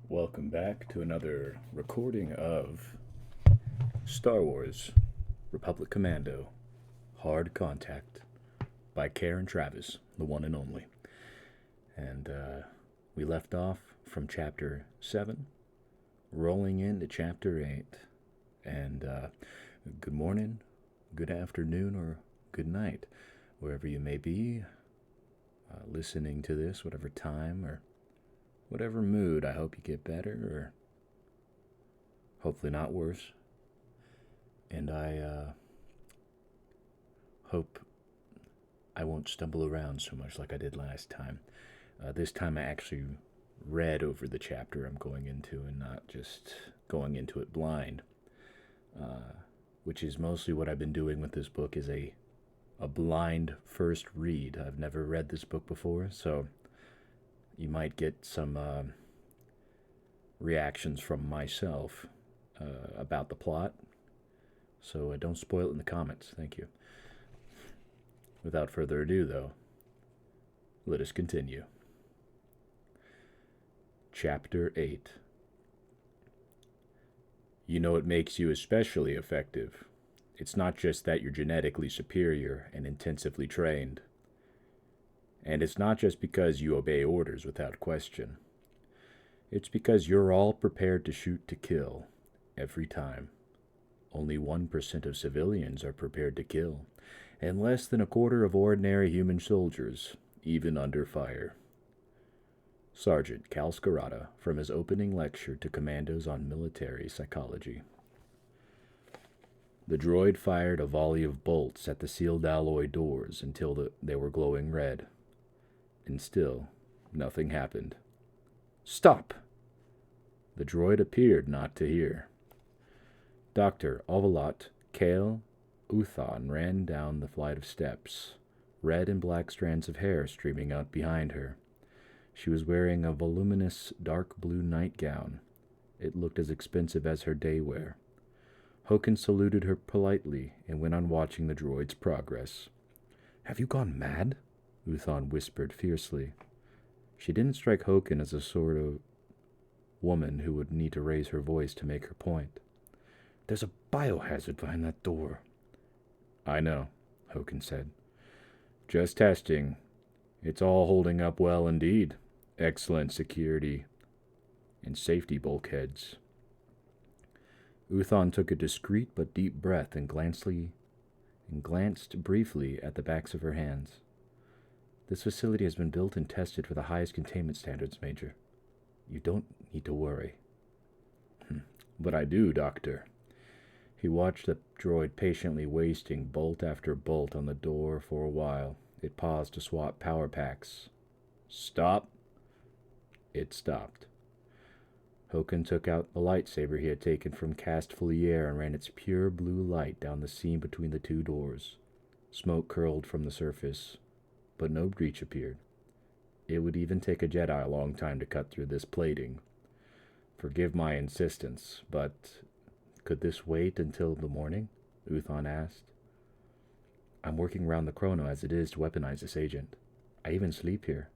Welcome back to another recording of Star Wars Republic Commando Hard Contact by Karen Travis, the one and only. And we left off from Chapter 7, rolling into Chapter 8. And good morning, good afternoon, or good night, wherever you may be listening to this, whatever time or whatever mood. I hope you get better, or hopefully not worse. And I hope I won't stumble around so much like I did last time. This time I actually read over the chapter I'm going into and not just going into it blind, which is mostly what I've been doing with this book is a blind first read. I've never read this book before, so you might get some reactions from myself about the plot. So don't spoil it in the comments. Thank you. Without further ado, though, let us continue. Chapter 8. You know what makes you especially effective. It's not just that you're genetically superior and intensively trained. And it's not just because you obey orders without question. It's because you're all prepared to shoot to kill, every time. Only 1% of civilians are prepared to kill, and less than a quarter of ordinary human soldiers, even under fire. Sergeant Cal Scarata, from his opening lecture to Commandos on Military Psychology. The droid fired a volley of bolts at the sealed alloy doors until they were glowing red. And still, nothing happened. Stop! The droid appeared not to hear. Dr. Ovalot Kale Uthan ran down the flight of steps, red and black strands of hair streaming out behind her. She was wearing a voluminous dark blue nightgown. It looked as expensive as her day wear. Hokan saluted her politely and went on watching the droid's progress. Have you gone mad? Uthan whispered fiercely. She didn't strike Hokan as a sort of woman who would need to raise her voice to make her point. There's a biohazard behind that door. I know, Hokan said. Just testing. It's all holding up well indeed. Excellent security and safety bulkheads. Uthan took a discreet but deep breath and glanced briefly at the backs of her hands. This facility has been built and tested for the highest containment standards, Major. You don't need to worry. But I do, Doctor. He watched the droid patiently wasting bolt after bolt on the door for a while. It paused to swap power packs. Stop. It stopped. Hokan took out the lightsaber he had taken from Cast Foulier and ran its pure blue light down the seam between the two doors. Smoke curled from the surface, but no breach appeared. It would even take a Jedi a long time to cut through this plating. Forgive my insistence, but could this wait until the morning? Uthan asked. I'm working round the chrono as it is to weaponize this agent. I even sleep here.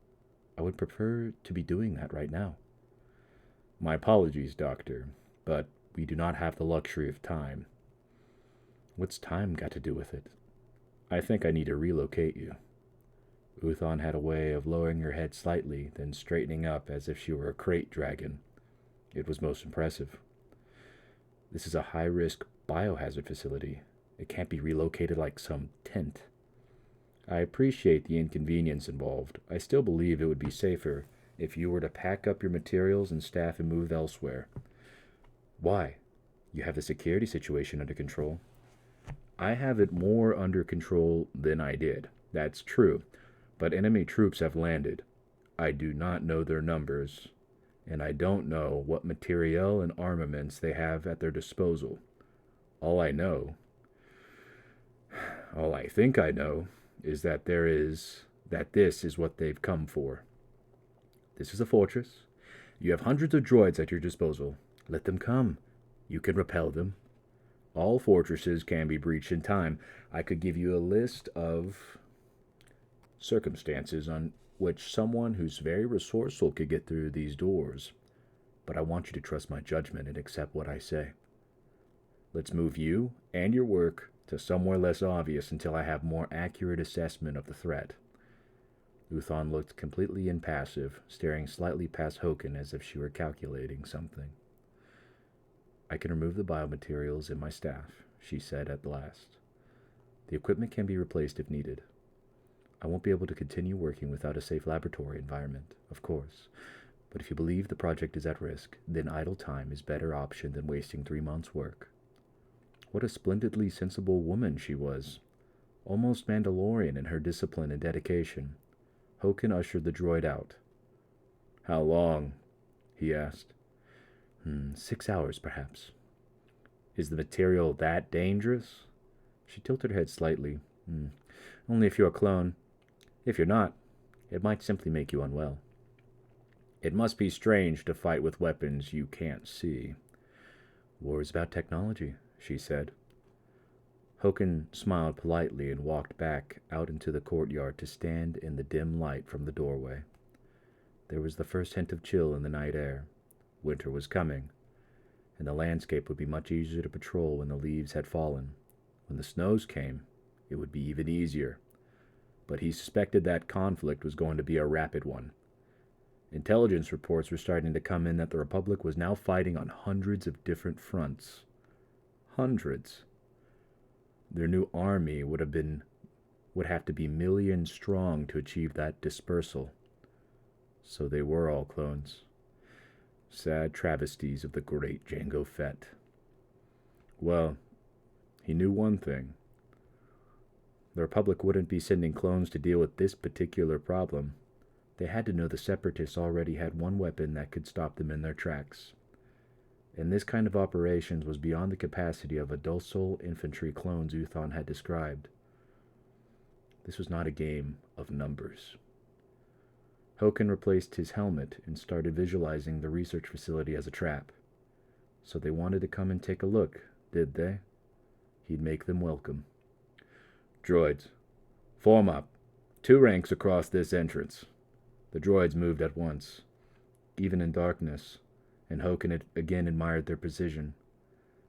I would prefer to be doing that right now. My apologies, Doctor, but we do not have the luxury of time. What's time got to do with it? I think I need to relocate you. Uthan had a way of lowering her head slightly, then straightening up as if she were a crate dragon. It was most impressive. This is a high-risk biohazard facility. It can't be relocated like some tent. I appreciate the inconvenience involved. I still believe it would be safer if you were to pack up your materials and staff and move elsewhere. Why? You have the security situation under control. I have it more under control than I did. That's true. But enemy troops have landed. I do not know their numbers, and I don't know what materiel and armaments they have at their disposal. All I think I know, is that this is what they've come for. This is a fortress. You have hundreds of droids at your disposal. Let them come. You can repel them. All fortresses can be breached in time. I could give you a list of circumstances on which someone who's very resourceful could get through these doors. but I want you to trust my judgment and accept what I say. Let's move you and your work to somewhere less obvious until I have more accurate assessment of the threat. Uthon looked completely impassive, staring slightly past Hokan as if she were calculating something. I can remove the biomaterials in my staff, she said at last. The equipment can be replaced if needed. I won't be able to continue working without a safe laboratory environment, of course, but if you believe the project is at risk, then idle time is a better option than wasting 3 months' work. What a splendidly sensible woman she was, almost Mandalorian in her discipline and dedication. Hokan ushered the droid out. How long? He asked. 6 hours, perhaps. Is the material that dangerous? She tilted her head slightly. Only if you're a clone. If you're not, it might simply make you unwell. It must be strange to fight with weapons you can't see. War is about technology, she said. Hokan smiled politely and walked back out into the courtyard to stand in the dim light from the doorway. There was the first hint of chill in the night air. Winter was coming, and the landscape would be much easier to patrol when the leaves had fallen. When the snows came, it would be even easier. But he suspected that conflict was going to be a rapid one. Intelligence reports were starting to come in that the Republic was now fighting on hundreds of different fronts. Hundreds. Their new army would have to be millions strong to achieve that dispersal. So they were all clones. Sad travesties of the great Jango Fett. Well, he knew one thing. The Republic wouldn't be sending clones to deal with this particular problem. They had to know the Separatists already had one weapon that could stop them in their tracks. And this kind of operations was beyond the capacity of a docile infantry clones Uthon had described. This was not a game of numbers. Hokan replaced his helmet and started visualizing the research facility as a trap. So they wanted to come and take a look, did they? He'd make them welcome. Droids, form up. 2 ranks across this entrance. The droids moved at once, even in darkness, and Hokan had again admired their precision.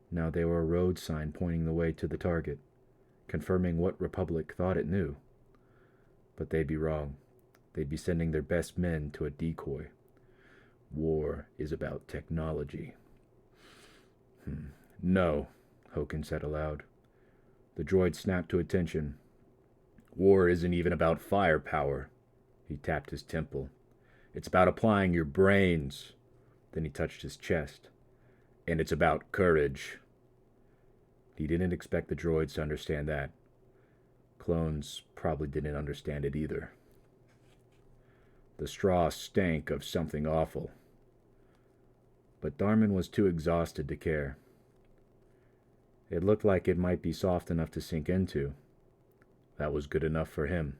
Now they were a road sign pointing the way to the target, confirming what Republic thought it knew. But they'd be wrong. They'd be sending their best men to a decoy. War is about technology. No, Hokan said aloud. The droid snapped to attention. War isn't even about firepower. He tapped his temple. It's about applying your brains. Then he touched his chest. And it's about courage. He didn't expect the droids to understand that. Clones probably didn't understand it either. The straw stank of something awful. But Darman was too exhausted to care. It looked like it might be soft enough to sink into. That was good enough for him.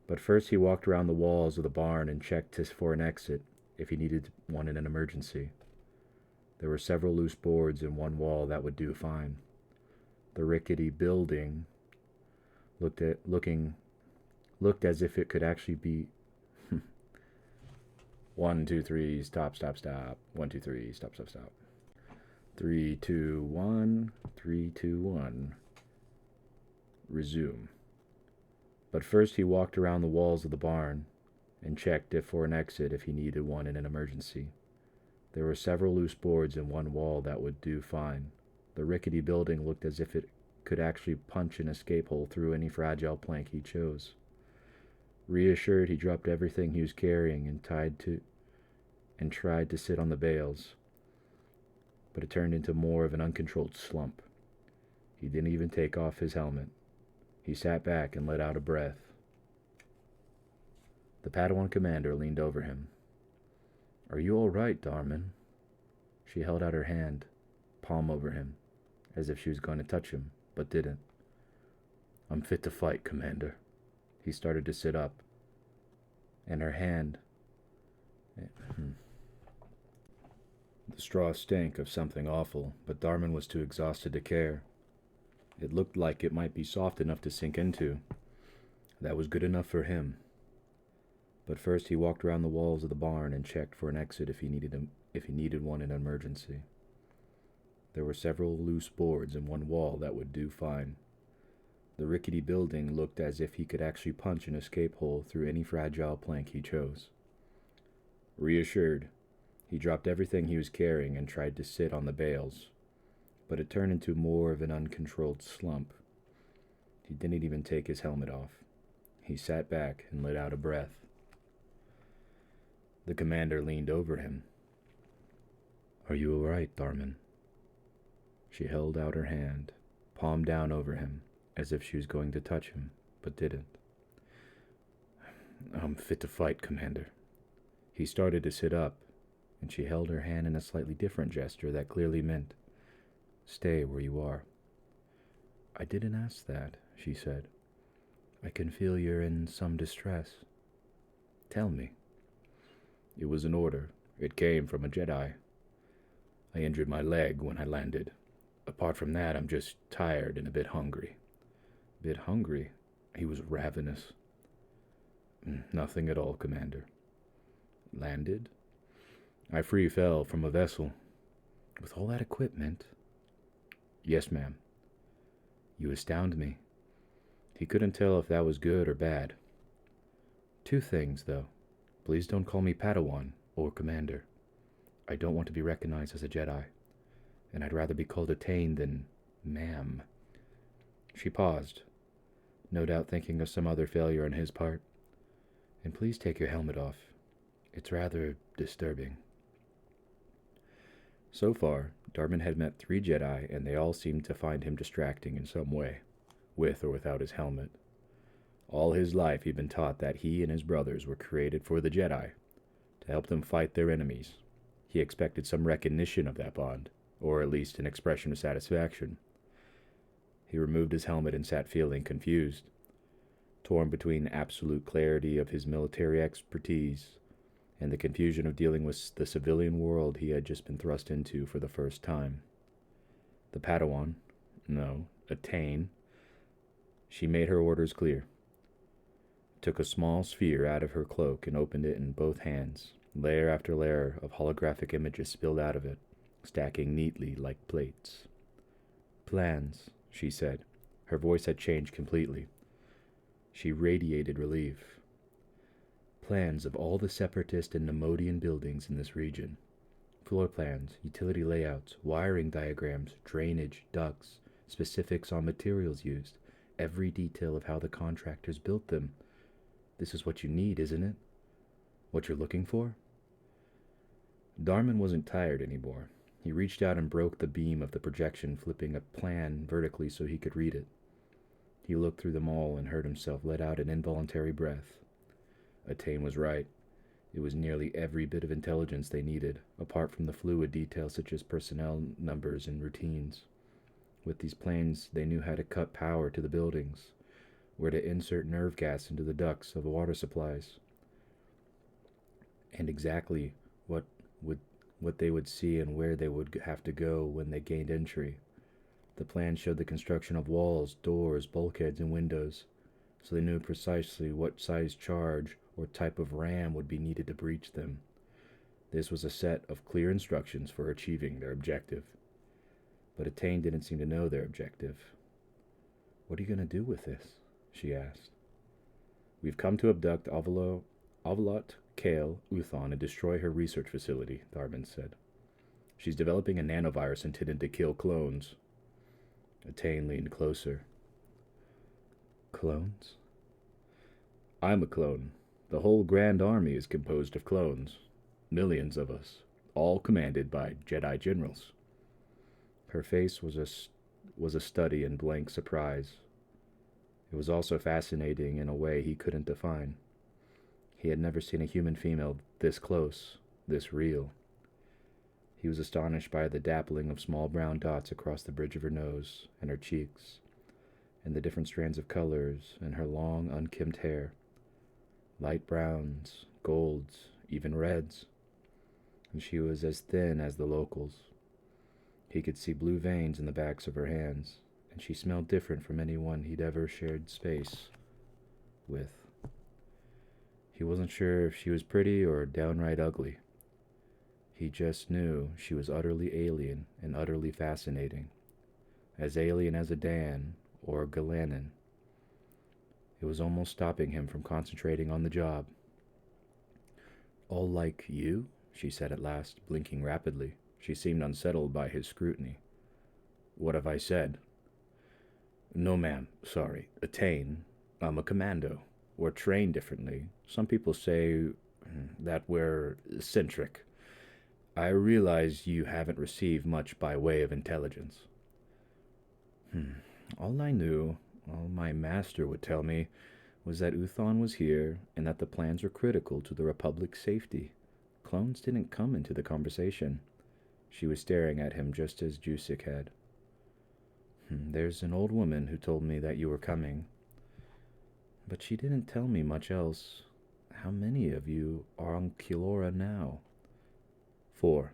But first he walked around the walls of the barn and checked for an exit if he needed one in an emergency. There were several loose boards in one wall that would do fine. The rickety building looked as if it could actually be 1, 2, 3, stop, stop, stop. 1, 2, 3, stop, stop, stop. 3, 2, 1, 3, 2, 1. Resume. But first he walked around the walls of the barn and checked for an exit if he needed one in an emergency. There were several loose boards in one wall that would do fine. The rickety building looked as if it could actually punch an escape hole through any fragile plank he chose. Reassured, he dropped everything he was carrying and tried to sit on the bales. But it turned into more of an uncontrolled slump. He didn't even take off his helmet. He sat back and let out a breath. The Padawan commander leaned over him. Are you all right, Darman? She held out her hand, palm over him, as if she was going to touch him, but didn't. I'm fit to fight, Commander. He started to sit up, and her hand... The straw stank of something awful, but Darman was too exhausted to care. It looked like it might be soft enough to sink into. That was good enough for him. But first he walked around the walls of the barn and checked for an exit if he needed one in an emergency. There were several loose boards in one wall that would do fine. The rickety building looked as if he could actually punch an escape hole through any fragile plank he chose. Reassured, he dropped everything he was carrying and tried to sit on the bales, but it turned into more of an uncontrolled slump. He didn't even take his helmet off. He sat back and let out a breath. The commander leaned over him. "Are you all right, Darman?" She held out her hand, palm down over him, as if she was going to touch him, but didn't. "I'm fit to fight, Commander." He started to sit up, and she held her hand in a slightly different gesture that clearly meant, "Stay where you are." "I didn't ask that," she said. "I can feel you're in some distress." "Tell me." "It was an order. It came from a Jedi. I injured my leg when I landed. Apart from that, I'm just tired and a bit hungry." "Bit hungry?" He was ravenous. "Nothing at all, Commander." "Landed?" "I free fell from a vessel." "With all that equipment?" "Yes, ma'am." "You astound me." He couldn't tell if that was good or bad. "Two things, though. Please don't call me Padawan or Commander. I don't want to be recognized as a Jedi, and I'd rather be called Attain than ma'am." She paused, no doubt thinking of some other failure on his part. "And please take your helmet off. It's rather disturbing." So far, Darman had met 3 Jedi, and they all seemed to find him distracting in some way, with or without his helmet. All his life he'd been taught that he and his brothers were created for the Jedi, to help them fight their enemies. He expected some recognition of that bond, or at least an expression of satisfaction. He removed his helmet and sat feeling confused, torn between absolute clarity of his military expertise and the confusion of dealing with the civilian world he had just been thrust into for the first time. The Padawan, no, Attain, she made her orders clear. Took a small sphere out of her cloak and opened it in both hands. Layer after layer of holographic images spilled out of it, stacking neatly like plates. "Plans," she said. Her voice had changed completely. She radiated relief. "Plans of all the Separatist and Nemodian buildings in this region. Floor plans, utility layouts, wiring diagrams, drainage, ducts, specifics on materials used, every detail of how the contractors built them. This is what you need, isn't it? What you're looking for?" Darman wasn't tired anymore. He reached out and broke the beam of the projection, flipping a plan vertically so he could read it. He looked through them all and heard himself let out an involuntary breath. Attain was right. It was nearly every bit of intelligence they needed, apart from the fluid details such as personnel numbers and routines. With these planes, they knew how to cut power to the buildings, where to insert nerve gas into the ducts of water supplies, and exactly what they would see and where they would have to go when they gained entry. The plan showed the construction of walls, doors, bulkheads, and windows, so they knew precisely what size charge or type of ram would be needed to breach them. This was a set of clear instructions for achieving their objective. But Attain didn't seem to know their objective. "What are you going to do with this?" she asked. "We've come to abduct Avalot Kale Uthon and destroy her research facility," Darman said. "She's developing a nanovirus intended to kill clones." Attain leaned closer. "Clones?" "I'm a clone. The whole Grand Army is composed of clones. Millions of us, all commanded by Jedi generals." Her face was a study in blank surprise. It was also fascinating in a way he couldn't define. He had never seen a human female this close, this real. He was astonished by the dappling of small brown dots across the bridge of her nose and her cheeks, and the different strands of colors in her long, unkempt hair. Light browns, golds, even reds. And she was as thin as the locals. He could see blue veins in the backs of her hands, and she smelled different from anyone he'd ever shared space with. He wasn't sure if she was pretty or downright ugly. He just knew she was utterly alien and utterly fascinating. As alien as a Dan or a Galanin. It was almost stopping him from concentrating on the job. All like you? She said at last, blinking rapidly. She seemed unsettled by his scrutiny. What have I said? No, ma'am. Sorry. Attain. I'm a commando. We're trained differently. Some people say that we're eccentric. I realize you haven't received much by way of intelligence. All I knew, all my master would tell me, was that Uthon was here and that the plans were critical to the Republic's safety. Clones didn't come into the conversation. She was staring at him just as Jusik had. There's an old woman who told me that you were coming. But she didn't tell me much else. How many of you are on Kilora now? 4.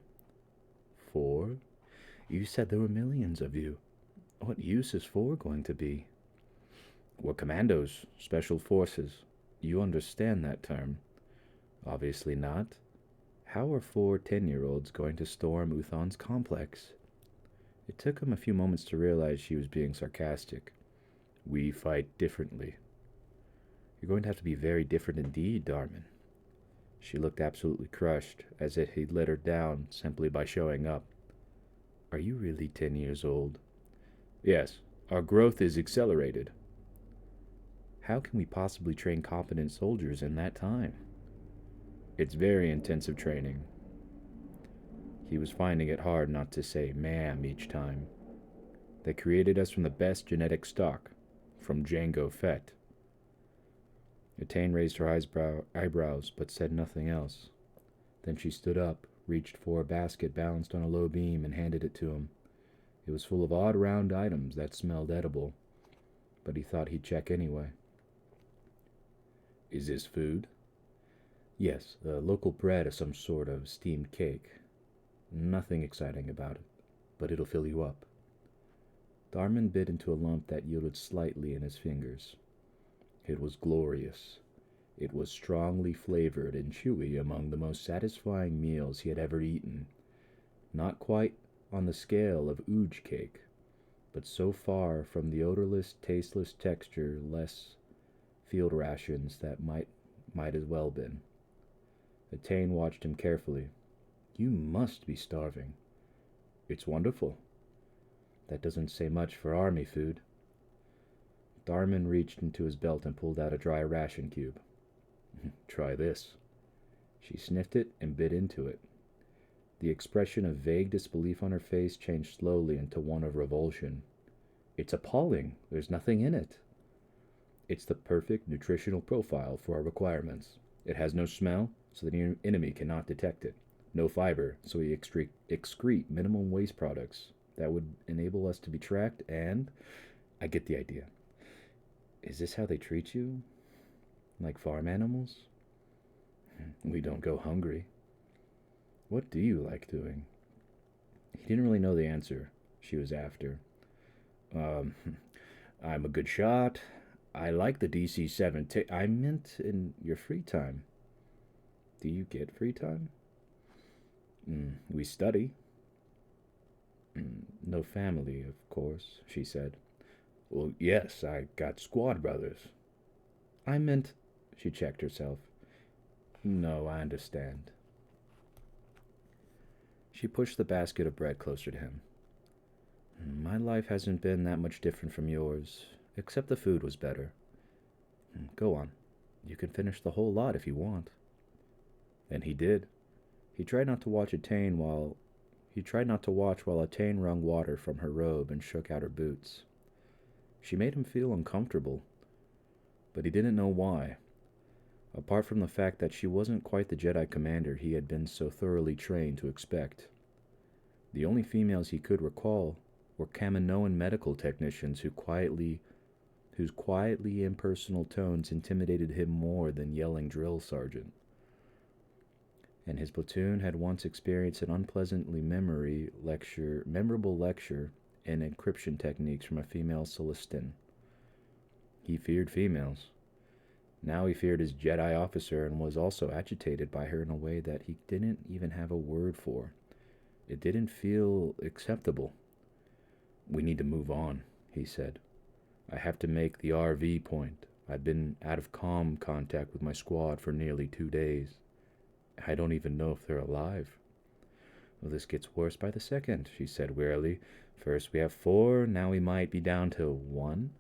4? You said there were millions of you. What use is 4 going to be? We're commandos, special forces. You understand that term. Obviously not. How are 4 10-year-olds going to storm Uthon's complex? It took him a few moments to realize she was being sarcastic. We fight differently. You're going to have to be very different indeed, Darman. She looked absolutely crushed, as if he'd let her down simply by showing up. Are you really 10 years old? Yes, our growth is accelerated. How can we possibly train competent soldiers in that time? It's very intensive training. He was finding it hard not to say ma'am each time. They created us from the best genetic stock, from Jango Fett. Etain raised her eyebrows, but said nothing else. Then she stood up, reached for a basket balanced on a low beam, and handed it to him. It was full of odd round items that smelled edible, but he thought he'd check anyway. Is this food? Yes, local bread or some sort of steamed cake. Nothing exciting about it, but it'll fill you up. Darman bit into a lump that yielded slightly in his fingers. It was glorious. It was strongly flavored and chewy, among the most satisfying meals he had ever eaten. Not quite on the scale of ooge cake, but so far from the odorless, tasteless texture, less field rations that might as well been. Etain watched him carefully. You must be starving. It's wonderful. That doesn't say much for army food. Darman reached into his belt and pulled out a dry ration cube. Try this. She sniffed it and bit into it. The expression of vague disbelief on her face changed slowly into one of revulsion. It's appalling. There's nothing in it. It's the perfect nutritional profile for our requirements. It has no smell, so the enemy cannot detect it. No fiber, so we excrete minimum waste products that would enable us to be tracked, and I get the idea. Is this how they treat you? Like farm animals? We don't go hungry. What do you like doing? He didn't really know the answer she was after. I'm a good shot. I like the DC-7. I meant in your free time. Do you get free time? We study. No family, of course, she said. Well, yes, I got squad brothers. I meant... She checked herself. No, I understand. She pushed the basket of bread closer to him. My life hasn't been that much different from yours, except the food was better. Go on. You can finish the whole lot if you want. And he did. He tried not to watch while Etain wrung water from her robe and shook out her boots. She made him feel uncomfortable, but he didn't know why, apart from the fact that she wasn't quite the Jedi commander he had been so thoroughly trained to expect. The only females he could recall were Kaminoan medical technicians whose quietly impersonal tones intimidated him more than yelling drill sergeant. And his platoon had once experienced an unpleasantly memorable lecture in encryption techniques from a female Celestin. He feared females. Now he feared his Jedi officer and was also agitated by her in a way that he didn't even have a word for. It didn't feel acceptable. "We need to move on," he said. "I have to make the RV point. I've been out of comm contact with my squad for nearly 2 days. I don't even know if they're alive." "Well, this gets worse by the second," she said wearily. "First we have 4, now we might be down to 1?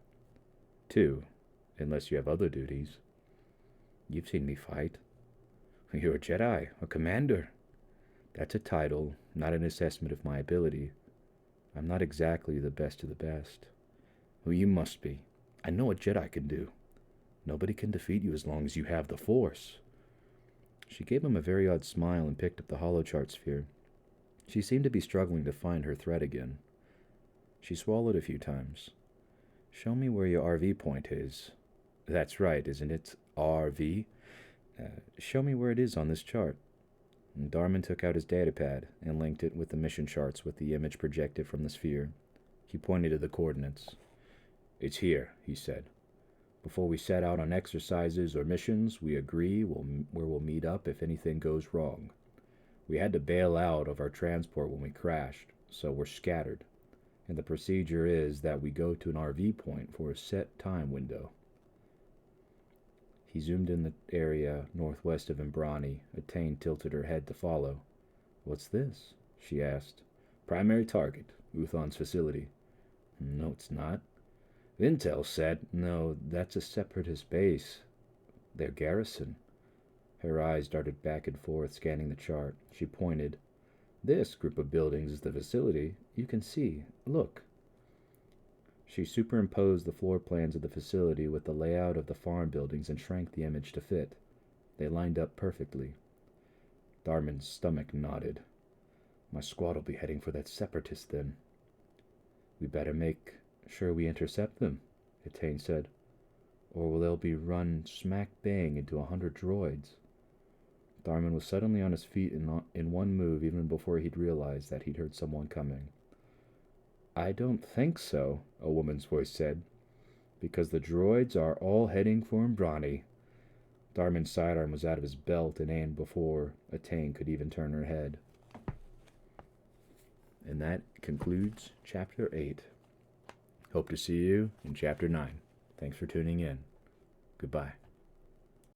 2, unless you have other duties." "You've seen me fight." "You're a Jedi, a commander." "That's a title, not an assessment of my ability. I'm not exactly the best of the best." "Well, you must be. I know what Jedi can do. Nobody can defeat you as long as you have the Force." She gave him a very odd smile and picked up the holochart sphere. She seemed to be struggling to find her thread again. She swallowed a few times. "Show me where your RV point is." "That's right, isn't it? RV? Show me where it is on this chart." And Darman took out his datapad and linked it with the mission charts with the image projected from the sphere. He pointed to the coordinates. "It's here," he said. "Before we set out on exercises or missions, we agree where we'll meet up if anything goes wrong. We had to bail out of our transport when we crashed, so we're scattered. And the procedure is that we go to an RV point for a set time window." He zoomed in the area northwest of Imbrani. Atane tilted her head to follow. "What's this?" she asked. "Primary target, Uthan's facility." "No, it's not." "Intel said—" "No, that's a separatist base. Their garrison." Her eyes darted back and forth, scanning the chart. She pointed. "This group of buildings is the facility. You can see. Look." She superimposed the floor plans of the facility with the layout of the farm buildings and shrank the image to fit. They lined up perfectly. Darman's stomach knotted. "My squad will be heading for that separatist then." "We better make sure we intercept them," Atane said, "or they'll be run smack bang into 100 droids." Darman was suddenly on his feet in one move even before he'd realized that he'd heard someone coming. "I don't think so," a woman's voice said, "because the droids are all heading for Imbrani." Darman's sidearm was out of his belt and aimed before Atane could even turn her head. And that concludes Chapter 8. Hope to see you in Chapter 9. Thanks for tuning in. Goodbye.